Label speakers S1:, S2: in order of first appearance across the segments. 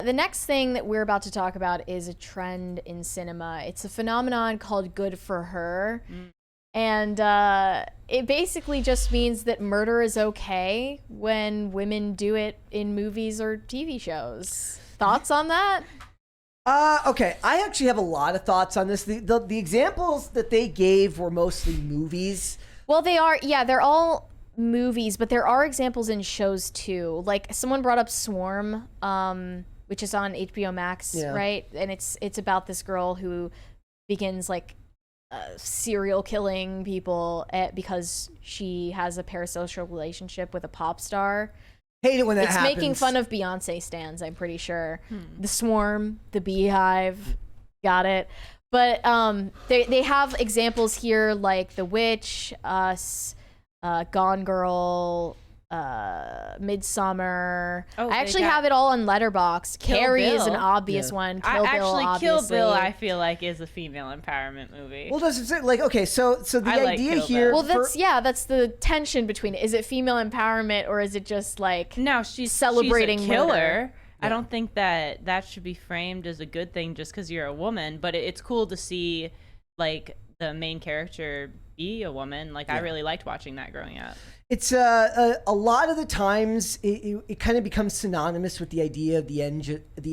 S1: The next thing that we're about to talk about is a trend in cinema. It's a phenomenon called good for her. And it basically just means that murder is okay when women do it in movies or TV shows. Thoughts on that?
S2: Okay, I actually have a lot of thoughts on this. The examples that they gave were mostly movies.
S1: Well, they're all movies, but there are examples in shows too. Like someone brought up Swarm, which is on HBO Max, right? And it's about this girl who begins like serial killing people because she has a parasocial relationship with a pop star.
S2: Hate it when that happens.
S1: It's making fun of Beyonce stans, I'm pretty sure. The Swarm, the Beehive, got it. But they have examples here like The Witch, Us, Gone Girl, Midsummer. I actually have it all on Letterboxd. Carrie is an obvious one. Kill Bill, obviously.
S3: Kill Bill, I feel like, is a female empowerment movie.
S2: Well, does it like okay? So the idea here.
S1: Well, that's the tension between it. Is it female empowerment or is it just like
S3: she's
S1: celebrating
S3: she's a killer?
S1: Murder?
S3: I don't think that should be framed as a good thing just because you're a woman. But it's cool to see like the main character be a woman. Like I really liked watching that growing up.
S2: It's a lot of the times it kind of becomes synonymous with the idea of the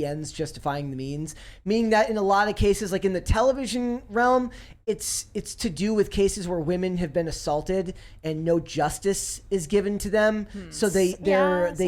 S2: ends justifying the means, meaning that in a lot of cases, like in the television realm, it's to do with cases where women have been assaulted and no justice is given to them. So they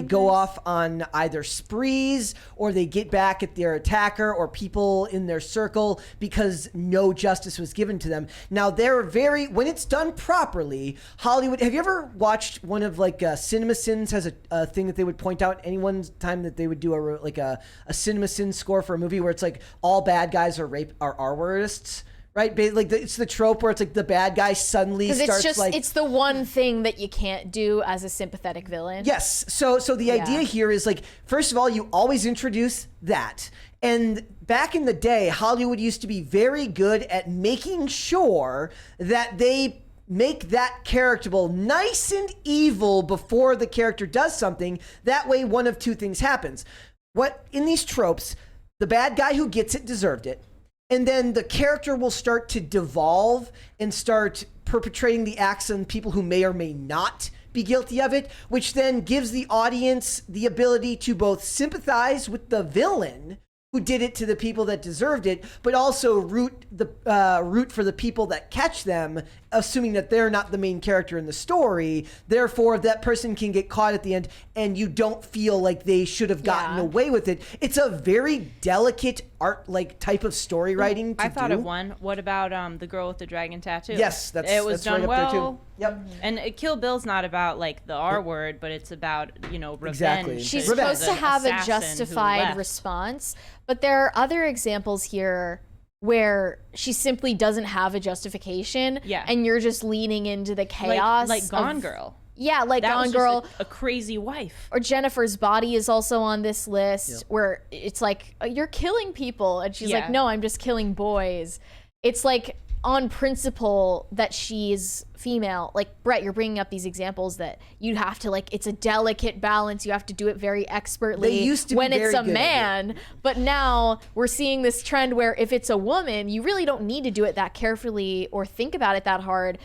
S2: go off on either sprees or they get back at their attacker or people in their circle because no justice was given to them. Now when it's done properly, Hollywood. Have you ever watched one of like CinemaSins has a thing that they would point out any one time that they would do a CinemaSins score for a movie where it's like all bad guys are R-wordists, right? Like it's the trope where it's like the bad guy suddenly starts
S1: it's the one thing that you can't do as a sympathetic villain.
S2: Yes. So the idea here is like, first of all, you always introduce that. And back in the day, Hollywood used to be very good at making sure that they make that character nice and evil before the character does something. That way, one of two things happens. What in these tropes, the bad guy who gets it deserved it. And then the character will start to devolve and start perpetrating the acts on people who may or may not be guilty of it, which then gives the audience the ability to both sympathize with the villain who did it to the people that deserved it, but also root for the people that catch them, assuming that they're not the main character in the story. Therefore, that person can get caught at the end, and you don't feel like they should have gotten away with it. It's a very delicate art-like type of story writing. I
S3: thought of one. What about the girl with the dragon tattoo?
S2: Yes,
S3: it was done
S2: right
S3: well.
S2: Up there too. Yep.
S3: And Kill Bill's not about like the R word, but it's about revenge.
S2: Exactly.
S1: She's supposed to have a justified response, but there are other examples here where she simply doesn't have a justification, and you're just leaning into the chaos.
S3: Like Gone Girl.
S1: Yeah, like
S3: that
S1: Gone Girl.
S3: A crazy wife.
S1: Or Jennifer's Body is also on this list, where it's like, you're killing people. And she's like, no, I'm just killing boys. It's like on principle that she's female. Like, Brett, you're bringing up these examples that you have to, like, it's a delicate balance. You have to do it very expertly
S2: they used to
S1: when
S2: be
S1: it's
S2: very
S1: a man.
S2: It.
S1: But now we're seeing this trend where if it's a woman, you really don't need to do it that carefully or think about it that hard.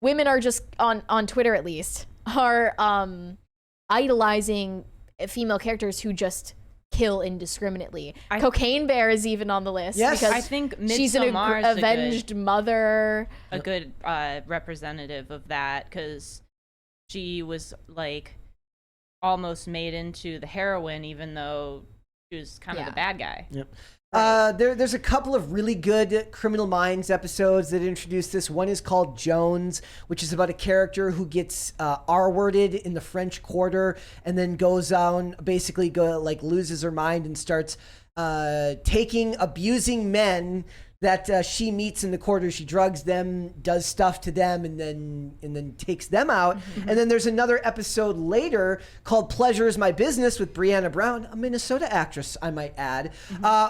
S1: Women are just, on Twitter at least, are idolizing female characters who just kill indiscriminately. Cocaine Bear is even on the list.
S2: Yes.
S1: Because
S3: I think
S1: she's an avenged mother.
S3: A good representative of that, because she was like almost made into the heroine, even though she was kind of the bad guy.
S2: Yep. There's a couple of really good Criminal Minds episodes that introduce this. One is called Jones, which is about a character who gets R-worded in the French Quarter and then goes on, basically loses her mind and starts abusing men that she meets in the quarter. She drugs them, does stuff to them, and then takes them out. Mm-hmm. And then there's another episode later called Pleasure is My Business with Brianna Brown, a Minnesota actress, I might add,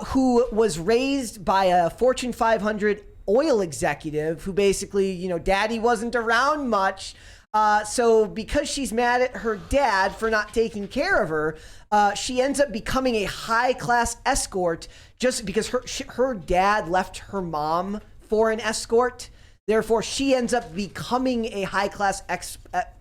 S2: who was raised by a Fortune 500 oil executive who basically, daddy wasn't around much. So because she's mad at her dad for not taking care of her, she ends up becoming a high-class escort just because her dad left her mom for an escort. Therefore, she ends up becoming a high-class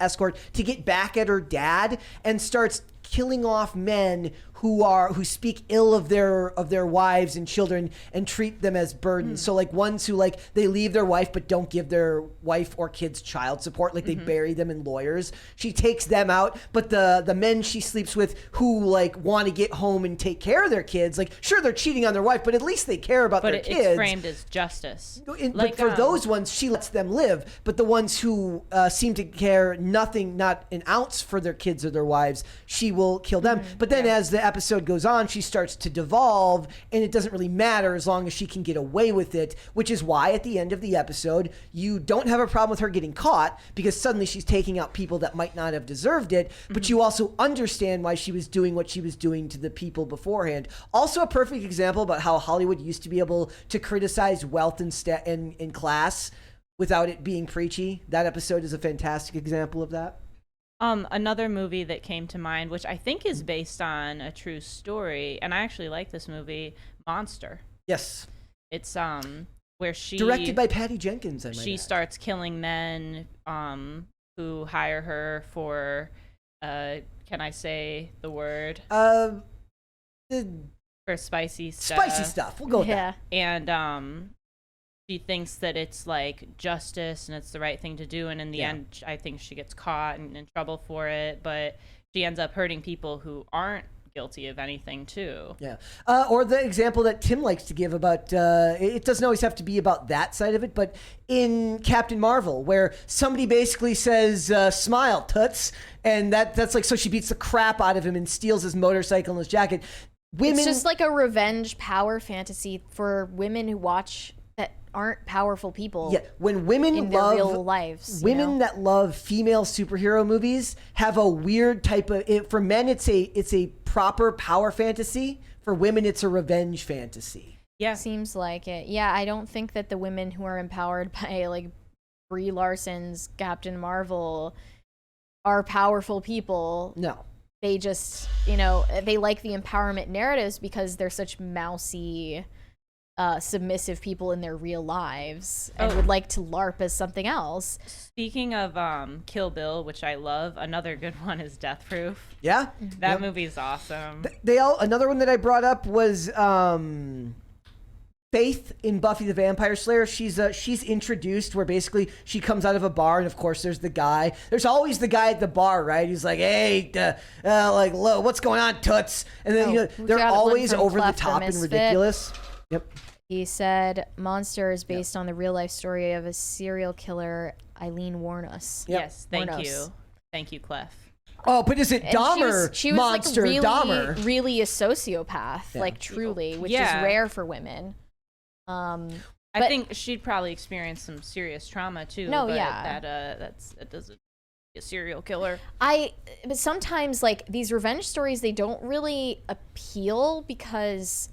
S2: escort to get back at her dad and starts killing off men who speak ill of their wives and children and treat them as burdens. So like ones who like they leave their wife but don't give their wife or kids child support, like they bury them in lawyers. She takes them out, but the men she sleeps with who like want to get home and take care of their kids, like sure they're cheating on their wife, but at least they care about their kids. But
S3: it's framed as justice.
S2: But for those ones, she lets them live. But the ones who seem to care nothing, not an ounce for their kids or their wives, she will kill them. But then as the episode goes on, she starts to devolve, and it doesn't really matter as long as she can get away with it, which is why at the end of the episode, you don't have a problem with her getting caught because suddenly she's taking out people that might not have deserved it, but you also understand why she was doing what she was doing to the people beforehand. Also a perfect example about how Hollywood used to be able to criticize wealth and class without it being preachy. That episode is a fantastic example of that.
S3: Another movie that came to mind, which I think is based on a true story, and I actually like this movie, Monster.
S2: Yes.
S3: It's where she
S2: directed by Patty Jenkins.
S3: She starts killing men who hire her for can I say the word? For spicy stuff.
S2: Spicy stuff. We'll go with that.
S3: And she thinks that it's like justice and it's the right thing to do, and in the end I think she gets caught and in trouble for it, but she ends up hurting people who aren't guilty of anything too.
S2: Or the example that Tim likes to give about it doesn't always have to be about that side of it, but in Captain Marvel, where somebody basically says smile toots, and that's like, so she beats the crap out of him and steals his motorcycle and his jacket.
S1: It's just like a revenge power fantasy for women who watch that aren't powerful people.
S2: Yeah, when women
S1: in
S2: love
S1: their real lives,
S2: women that love female superhero movies have a weird type of. For men, it's a proper power fantasy. For women, it's a revenge fantasy.
S3: Yeah,
S1: seems like it. Yeah, I don't think that the women who are empowered by like Brie Larson's Captain Marvel are powerful people.
S2: No.
S1: They just, they like the empowerment narratives because they're such mousy, submissive people in their real lives and would like to LARP as something else.
S3: Speaking of Kill Bill, which I love, another good one is Death Proof.
S2: Yeah,
S3: that movie's awesome.
S2: Another one that I brought up was Faith in Buffy the Vampire Slayer. She's introduced where basically she comes out of a bar, and of course there's the guy. There's always the guy at the bar, right? He's like, "Hey, what's going on, toots?" And then they're always over the top and ridiculous. Yep.
S1: He said, "Monster is based on the real life story of a serial killer, Eileen Wuornos."
S2: Yep.
S3: Yes, thank you, Clef.
S2: Oh, but is it Dahmer?
S1: She was
S2: Monster
S1: like
S2: Dahmer.
S1: really a sociopath, like truly, which is rare for women.
S3: I think she'd probably experience some serious trauma too.
S1: No,
S3: but
S1: yeah,
S3: that doesn't be a serial killer.
S1: But sometimes like these revenge stories, they don't really appeal because.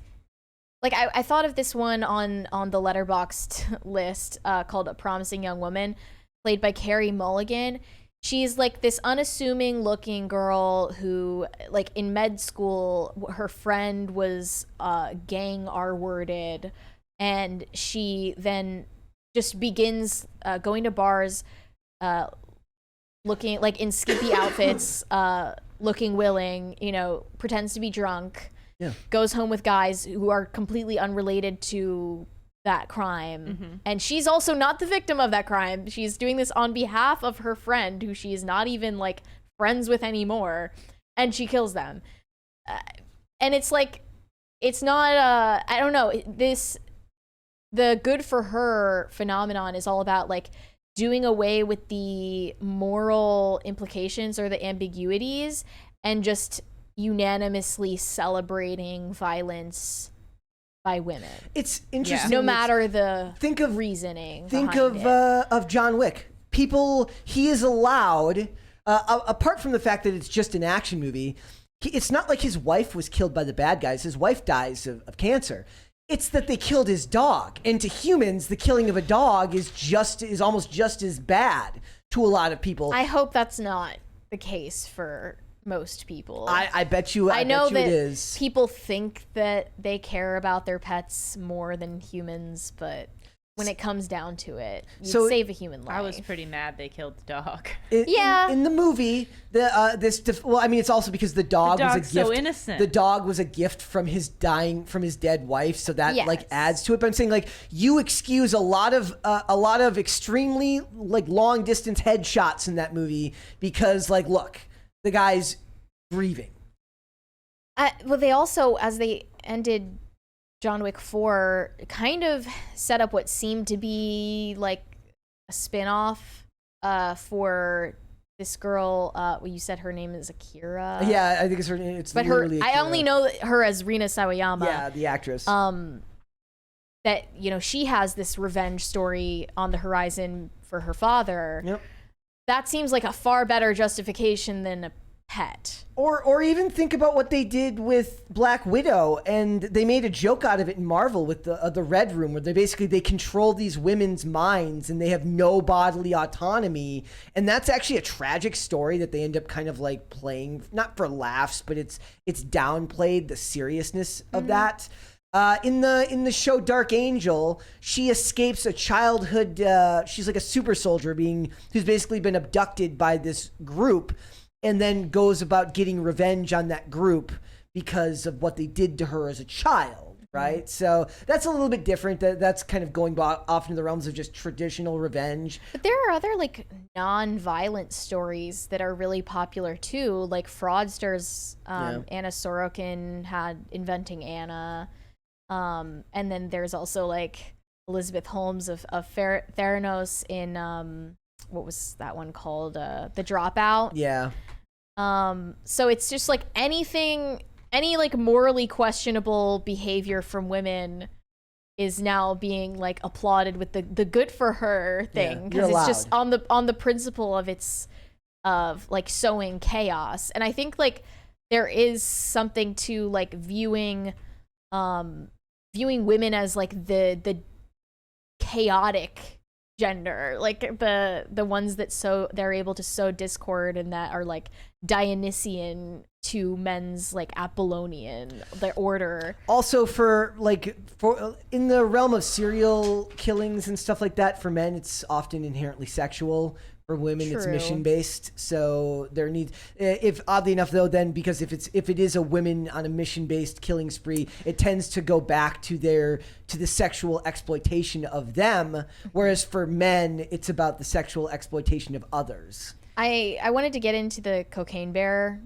S1: Like, I thought of this one on the Letterboxd list called A Promising Young Woman, played by Carey Mulligan. She's, like, this unassuming looking girl who, like, in med school, her friend was gang R-worded, and she then just begins going to bars, looking, like, in skimpy outfits, looking willing, pretends to be drunk.
S2: Yeah.
S1: Goes home with guys who are completely unrelated to that crime. And she's also not the victim of that crime. She's doing this on behalf of her friend who she is not even like friends with anymore. And she kills them. And it's like, it's not, I don't know, the good for her phenomenon is all about like doing away with the moral implications or the ambiguities and just unanimously celebrating violence by women.
S2: It's interesting.
S1: No matter the reasoning.
S2: Think of John Wick. He is allowed, apart from the fact that it's just an action movie, it's not like his wife was killed by the bad guys. His wife dies of cancer. It's that they killed his dog. And to humans, the killing of a dog is almost just as bad. to a lot of people.
S1: I hope that's not the case for most people.
S2: I bet you.
S1: I know
S2: bet you
S1: that
S2: it is.
S1: people think that they care about their pets more than humans, but when it comes down to it, you save a human life.
S3: I was pretty mad they killed the dog.
S2: In the movie, it's also because the dog was a gift.
S3: So innocent.
S2: The dog was a gift from his dead wife, so that adds to it. But I'm saying you excuse a lot of extremely long distance headshots in that movie because look, the guy's grieving.
S1: Well, they also, as they ended John Wick 4, kind of set up what seemed to be a spin-off for this girl. Well, you said her name is Akira.
S2: Yeah, I think it's her name.
S1: But I only know her as Rina Sawayama.
S2: Yeah, the actress.
S1: That she has this revenge story on the horizon for her father.
S2: Yep. That
S1: seems like a far better justification than a pet.
S2: Or even think about what they did with Black Widow, and they made a joke out of it in Marvel with the Red Room, where they control these women's minds and they have no bodily autonomy, and that's actually a tragic story that they end up kind of playing, not for laughs, but it's downplayed the seriousness of that. In the show Dark Angel, she escapes a childhood. She's like a super soldier who's basically been abducted by this group, and then goes about getting revenge on that group because of what they did to her as a child, right? So that's a little bit different. That's kind of going off into the realms of just traditional revenge.
S1: But there are other non-violent stories that are really popular too, like Fraudsters. Anna Sorokin had Inventing Anna. And then there's also Elizabeth Holmes of Theranos in what was that one called? The Dropout.
S2: Yeah.
S1: So it's just any morally questionable behavior from women is now being applauded with the good for her thing, because it's just on the principle of sowing chaos. And I think there is something to viewing women as the chaotic gender, the ones that they're able to sow discord and that are Dionysian to men's Apollonian, the order.
S2: Also for in the realm of serial killings and stuff like that, for men it's often inherently sexual. For women, it's mission based. So there needs, if oddly enough though, then because if it is a women on a mission based killing spree, it tends to go back to the sexual exploitation of them. Whereas for men, it's about the sexual exploitation of others.
S1: I wanted to get into the cocaine bear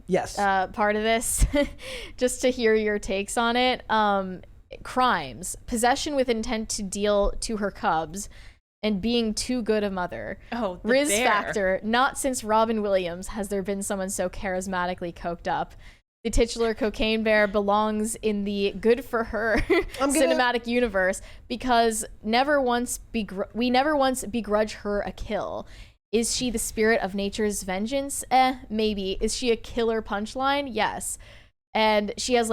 S1: part of this, just to hear your takes on it. Crimes: possession with intent to deal to her cubs, and being too good a mother.
S3: Oh, the
S1: Riz
S3: bear.
S1: factor: not since Robin Williams has there been someone so charismatically coked up. The titular cocaine bear belongs in the good for her cinematic universe because we never once begrudge her a kill. Is she the spirit of nature's vengeance? Maybe. Is she a killer punchline? Yes. And she has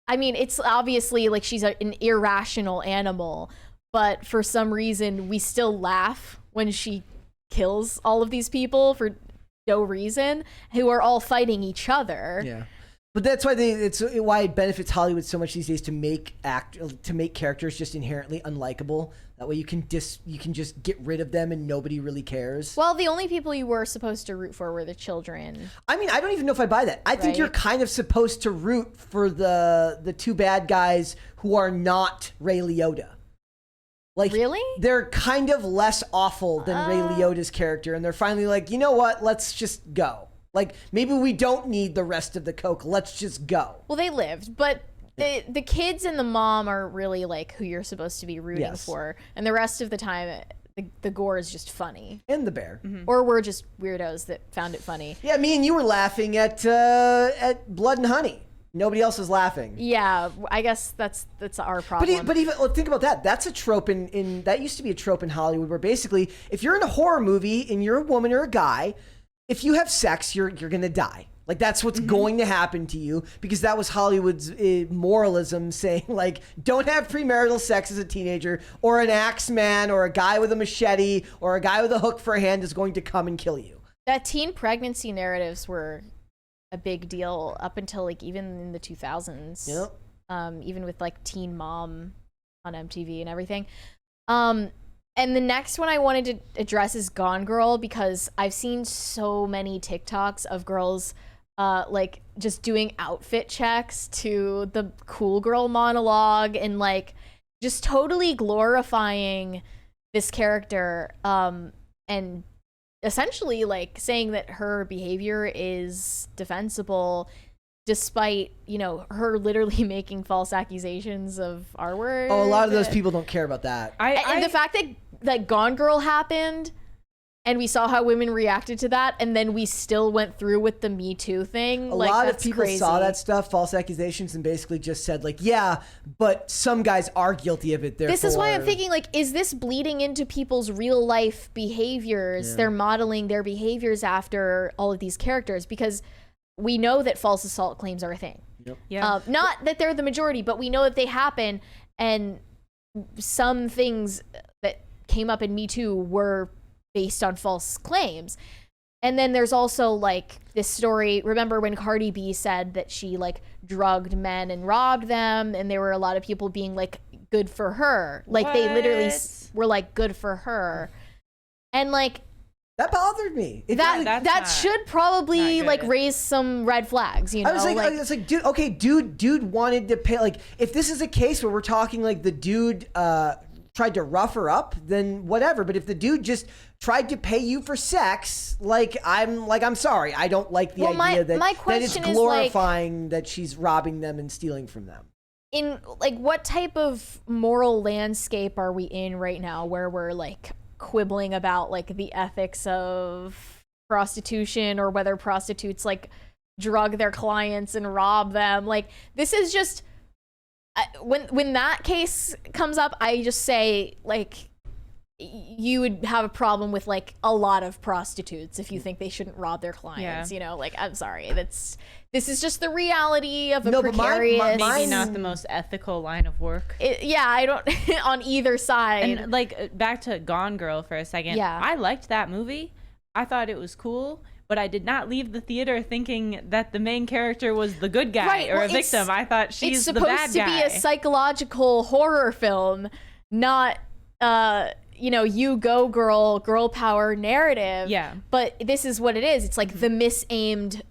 S1: it's obviously she's an irrational animal, but for some reason we still laugh when she kills all of these people for no reason, who are all fighting each other.
S2: Yeah. But that's why it's why it benefits Hollywood so much these days to make characters just inherently unlikable. That way you can just get rid of them and nobody really cares.
S1: Well, the only people you were supposed to root for were the children.
S2: I don't even know if I buy that. I think you're kind of supposed to root for the two bad guys who are not Ray Liotta.
S1: Really?
S2: They're kind of less awful than Ray Liotta's character, and they're finally you know what? Let's just go. Maybe we don't need the rest of the coke. Let's just go.
S1: Well, they lived, but the kids and the mom are really who you're supposed to be rooting for, and the rest of the time, the gore is just funny.
S2: And the bear.
S1: Mm-hmm. Or we're just weirdos that found it funny.
S2: Yeah, me and you were laughing at Blood and Honey. Nobody else is laughing.
S1: Yeah, I guess that's our problem.
S2: But even think about that. That's a trope in that used to be a trope in Hollywood, where basically if you're in a horror movie and you're a woman or a guy, if you have sex, you're gonna die. Like, that's what's going to happen to you, because that was Hollywood's moralism, saying, like, don't have premarital sex as a teenager, or an axe man or a guy with a machete or a guy with a hook for a hand is going to come and kill you.
S1: That teen pregnancy narratives were a big deal up until, like, even in the 2000s.
S2: Yep.
S1: Even with, like, Teen Mom on MTV and everything. And the next one I wanted to address is Gone Girl, because I've seen so many TikToks of girls like just doing outfit checks to the cool girl monologue and like just totally glorifying this character, and essentially like saying that her behavior is defensible despite, you know, her literally making false accusations of our word.
S2: Oh, a lot of those people don't care about that.
S1: And the fact that Gone Girl happened and we saw how women reacted to that, and then we still went through with the Me Too thing.
S2: A lot of people saw that stuff, false accusations, and basically just said, like, yeah, but some guys are guilty of it, therefore.
S1: This is why I'm thinking, like, is this bleeding into people's real life behaviors? Yeah. They're modeling their behaviors after all of these characters, because we know that false assault claims are a thing.
S2: Yep.
S3: Yeah.
S1: Not that they're the majority, but we know that they happen, and some things that came up in Me Too were based on false claims. And then there's also like this story, remember when Cardi B said that she like drugged men and robbed them, and there were a lot of people being like, good for her. Like, they literally were like, good for her. And like,
S2: that bothered me.
S1: That should probably like raise some red flags, you know?
S2: I was like, dude, okay, dude wanted to pay. Like, if this is a case where we're talking like the dude tried to rough her up, then whatever. But if the dude just tried to pay you for sex, I'm sorry. I don't like the idea that it's glorifying that she's robbing them and stealing from them.
S1: In like, what type of moral landscape are we in right now where we're like quibbling about like the ethics of prostitution, or whether prostitutes like drug their clients and rob them? Like, this is just when that case comes up, I just say, like, you would have a problem with like a lot of prostitutes if you think they shouldn't rob their clients. You know, like, I'm sorry, this is just the reality of a precarious,
S3: maybe not the most ethical line of work.
S1: I don't on either side.
S3: And like, back to Gone Girl for a second.
S1: Yeah,
S3: I liked that movie. I thought it was cool, but I did not leave the theater thinking that the main character was the good guy or a victim. I thought she's the bad guy.
S1: It's supposed to be a psychological horror film, not you know, you go girl power narrative.
S3: Yeah.
S1: But this is what it is. It's like the misaimed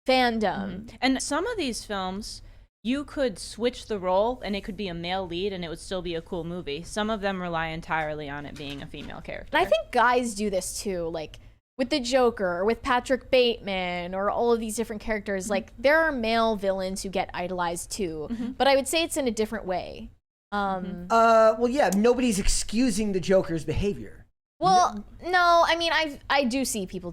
S1: fandom.
S3: And some of these films, you could switch the role and it could be a male lead and it would still be a cool movie. Some of them rely entirely on it being a female character.
S1: And I think guys do this too, like with the Joker, or with Patrick Bateman, or all of these different characters. Like, there are male villains who get idolized too, but I would say it's in a different way.
S2: Well, yeah, nobody's excusing the Joker's behavior.
S1: Well, no, I mean, I do see people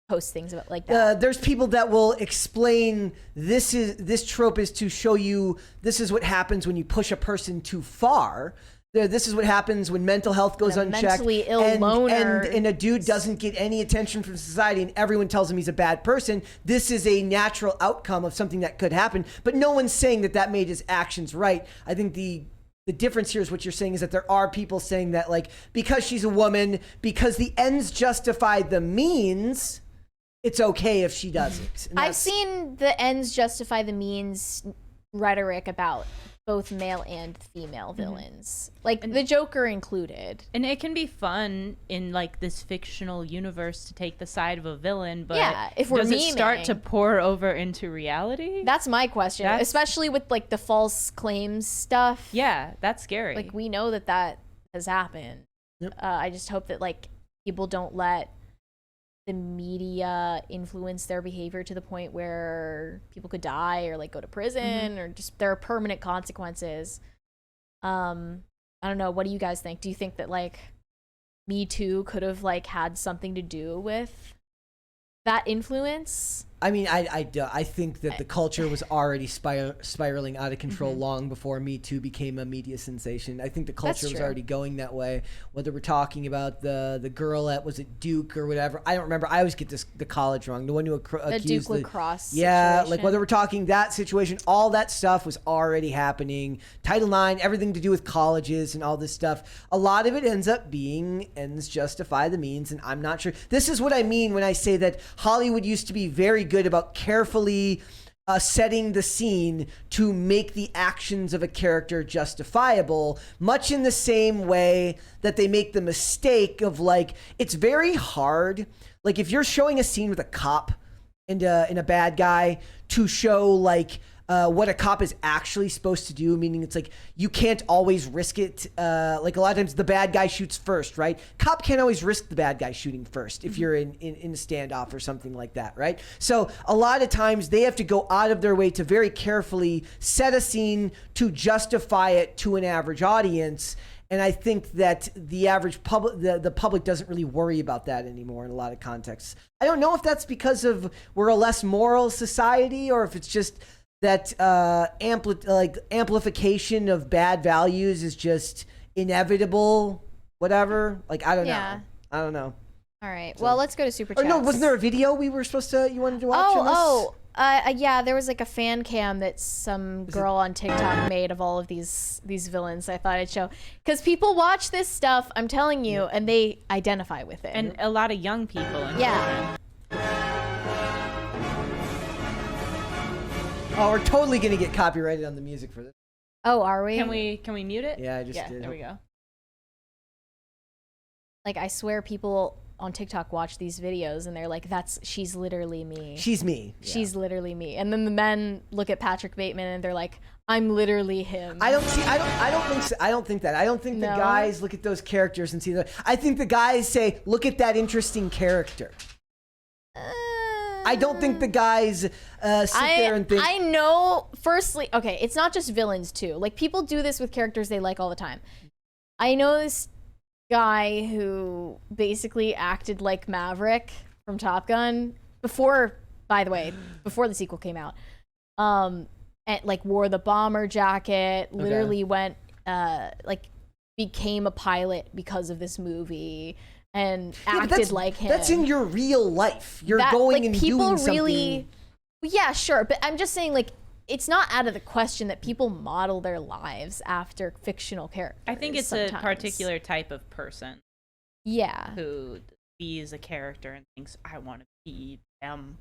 S1: post things about like that.
S2: There's people that will explain this trope is to show you this is what happens when you push a person too far. This is what happens when mental health goes unchecked.
S1: Mentally ill loner.
S2: And a dude doesn't get any attention from society and everyone tells him he's a bad person. This is a natural outcome of something that could happen. But no one's saying that made his actions right. I think the difference here is what you're saying is that there are people saying that, like, because she's a woman, because the ends justify the means, it's okay if she does it.
S1: I've seen the ends justify the means rhetoric about both male and female villains, like the Joker included.
S3: And it can be fun in like this fictional universe to take the side of a villain, but
S1: if we're
S3: does it start to pour over into reality?
S1: That's my question, especially with like the false claims stuff.
S3: Yeah, that's scary.
S1: Like, we know that has happened.
S2: Yep.
S1: I just hope that like people don't let the media influence their behavior to the point where people could die or like go to prison or just there are permanent consequences. I don't know. What do you guys think? Do you think that like Me Too could have like had something to do with that influence?
S2: I mean, I think that the culture was already spiraling out of control long before Me Too became a media sensation. I think the culture was already going that way. Whether we're talking about the girl at, was it Duke or whatever? I don't remember. I always get the college wrong. The one who accused
S1: the Duke lacrosse
S2: situation.
S1: Like
S2: whether we're talking that situation, all that stuff was already happening. Title IX, everything to do with colleges and all this stuff. A lot of it ends up being ends justify the means, and I'm not sure. This is what I mean when I say that Hollywood used to be very good about carefully setting the scene to make the actions of a character justifiable, much in the same way that they make the mistake of, like, it's very hard. Like, if you're showing a scene with a cop and a bad guy, to show, like, what a cop is actually supposed to do, meaning it's like you can't always risk it. Like, a lot of times the bad guy shoots first, right? Cop can't always risk the bad guy shooting first if you're in a standoff or something like that, right? So a lot of times they have to go out of their way to very carefully set a scene to justify it to an average audience. And I think that the average public, the public doesn't really worry about that anymore in a lot of contexts. I don't know if that's because of we're a less moral society, or if it's just that amplification of bad values is just inevitable, whatever. Like, I don't know. I don't know.
S1: All right. So, well, let's go to Super Chats.
S2: Or no, wasn't there a video you wanted to watch?
S1: Yeah, there was like a fan cam that some girl on TikTok made of all of these villains. I thought I'd show, because people watch this stuff, I'm telling you, and they identify with it.
S3: And a lot of young people. And children.
S2: Oh, we're totally gonna get copyrighted on the music for this.
S1: Oh, are we?
S3: Can we mute it?
S2: Yeah, I just did.
S3: There we go.
S1: Like, I swear people on TikTok watch these videos and they're like, she's literally me.
S2: She's me.
S1: She's literally me. And then the men look at Patrick Bateman and they're like, I'm literally him.
S2: I don't think so. I don't think that. I don't think the guys look at those characters and see that. I think the guys say, look at that interesting character. I don't think the guys sit there and think.
S1: I know, firstly, okay, it's not just villains too. Like, people do this with characters they like all the time. I know this guy who basically acted like Maverick from Top Gun before the sequel came out. And like wore the bomber jacket, literally went, became a pilot because of this movie. And acted like him.
S2: That's in your real life. You're going and doing something.
S1: Yeah, sure. But I'm just saying, like, it's not out of the question that people model their lives after fictional characters.
S3: I think it's sometimes a particular type of person.
S1: Yeah.
S3: Who sees a character and thinks, I want to be them.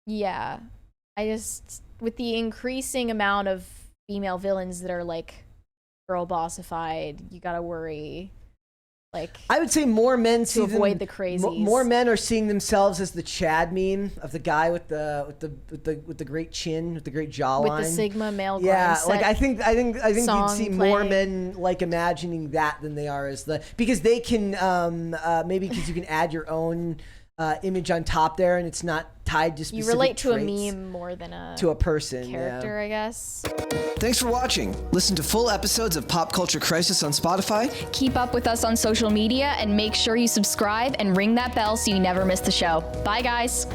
S1: Yeah. With the increasing amount of female villains that are, like, girl bossified, you gotta worry. Like,
S2: I would say more men
S1: to avoid the crazies.
S2: More men are seeing themselves as the Chad meme of the guy with the great chin, with the great jawline,
S1: with the Sigma male.
S2: Yeah, like I think you'd see more men like imagining that than they are as because they can maybe because you can add your own image on top there, and it's not tied to specific
S1: You relate to
S2: traits,
S1: a meme more than
S2: to a person
S1: character, I guess.
S2: Thanks for watching. Listen to full episodes of Pop Culture Crisis on Spotify.
S4: Keep up with us on social media and make sure you subscribe and ring that bell so you never miss the show. Bye, guys.